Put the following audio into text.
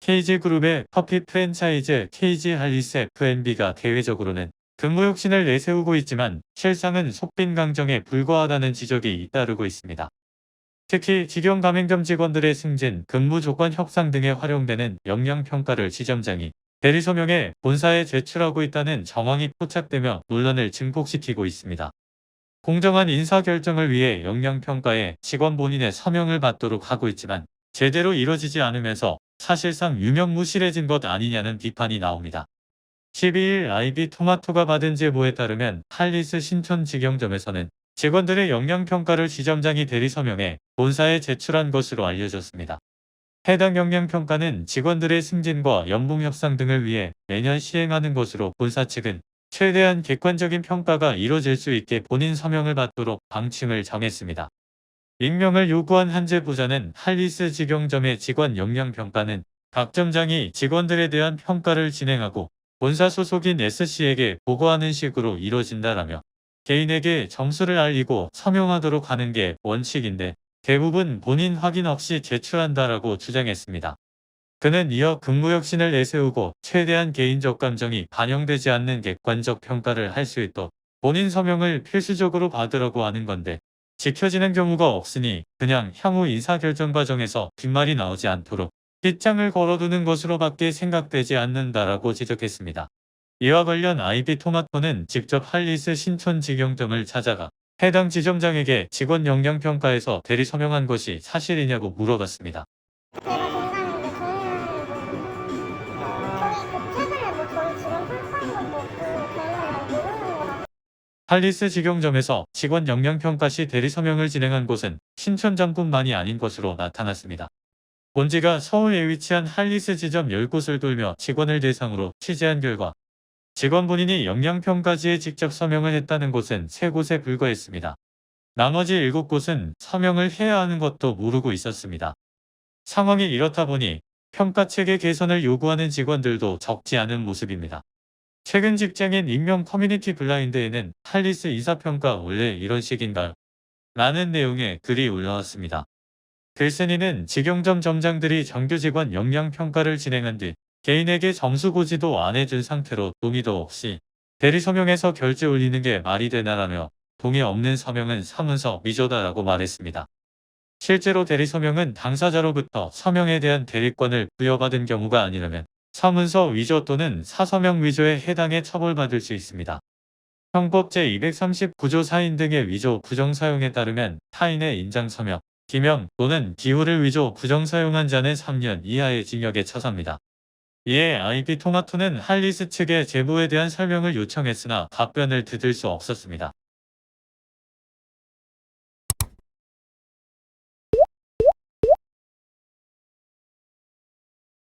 KG그룹의 커피 프랜차이즈 KG 할리스 F&B가 대외적으로는 근무 혁신을 내세우고 있지만 실상은 속빈 강정에 불과하다는 지적이 잇따르고 있습니다. 특히 직영 가맹점 직원들의 승진, 근무 조건 협상 등에 활용되는 역량평가를 지점장이 대리소명해 본사에 제출하고 있다는 정황이 포착되며 논란을 증폭시키고 있습니다. 공정한 인사결정을 위해 역량평가에 직원 본인의 서명을 받도록 하고 있지만 제대로 이뤄지지 않으면서 사실상 유명무실해진 것 아니냐는 비판이 나옵니다. 12일 IB토마토가 받은 제보에 따르면 할리스 신촌직영점에서는 직원들의 역량평가를 지점장이 대리서명해 본사에 제출한 것으로 알려졌습니다. 해당 역량평가는 직원들의 승진과 연봉 협상 등을 위해 매년 시행하는 것으로 본사 측은 최대한 객관적인 평가가 이뤄질 수 있게 본인 서명을 받도록 방침을 정했습니다. 익명을 요구한 한 제보자는 할리스 직영점의 직원 역량평가는 각 점장이 직원들에 대한 평가를 진행하고 본사 소속인 SC에게 보고하는 식으로 이뤄진다라며 개인에게 점수를 알리고 서명하도록 하는 게 원칙인데 대부분 본인 확인 없이 제출한다라고 주장했습니다. 그는 이어 근무혁신을 내세우고 최대한 개인적 감정이 반영되지 않는 객관적 평가를 할 수 있도록 본인 서명을 필수적으로 받으라고 하는 건데 지켜지는 경우가 없으니 그냥 향후 인사결정 과정에서 뒷말이 나오지 않도록 빗장을 걸어두는 것으로밖에 생각되지 않는다라고 지적했습니다. 이와 관련 IB토마토는 직접 할리스 신촌직영점을 찾아가 해당 지점장에게 직원 역량평가에서 대리 서명한 것이 사실이냐고 물어봤습니다. 제가 동사인데 저희 최근에 저희 직원 평가한 것도 없고 저희는 모르는 거라. 할리스 직영점에서 직원 역량평가 시 대리 서명을 진행한 곳은 신촌점뿐만이 아닌 것으로 나타났습니다. 본지가 서울에 위치한 할리스 지점 10곳을 돌며 직원을 대상으로 취재한 결과 직원 본인이 역량평가지에 직접 서명을 했다는 곳은 3곳에 불과했습니다. 나머지 7곳은 서명을 해야 하는 것도 모르고 있었습니다. 상황이 이렇다 보니 평가체계 개선을 요구하는 직원들도 적지 않은 모습입니다. 최근 직장인 익명 커뮤니티 블라인드에는 할리스 인사평가 원래 이런 식인가요? 라는 내용의 글이 올라왔습니다. 글쓴이는 직영점 점장들이 정규 직원 역량평가를 진행한 뒤 개인에게 점수 고지도 안 해준 상태로 동의도 없이 대리 서명해서 결제 올리는 게 말이 되나라며 동의 없는 서명은 사문서 위조다라고 말했습니다. 실제로 대리 서명은 당사자로부터 서명에 대한 대리권을 부여받은 경우가 아니라면 사문서 위조 또는 사서명 위조에 해당해 처벌받을 수 있습니다. 형법 제239조 사인 등의 위조 부정사용에 따르면 타인의 인장서명, 기명 또는 기호를 위조 부정사용한 자는 3년 이하의 징역에 처사합니다. 이에 IB토마토는 할리스 측의 제보에 대한 설명을 요청했으나 답변을 듣을 수 없었습니다.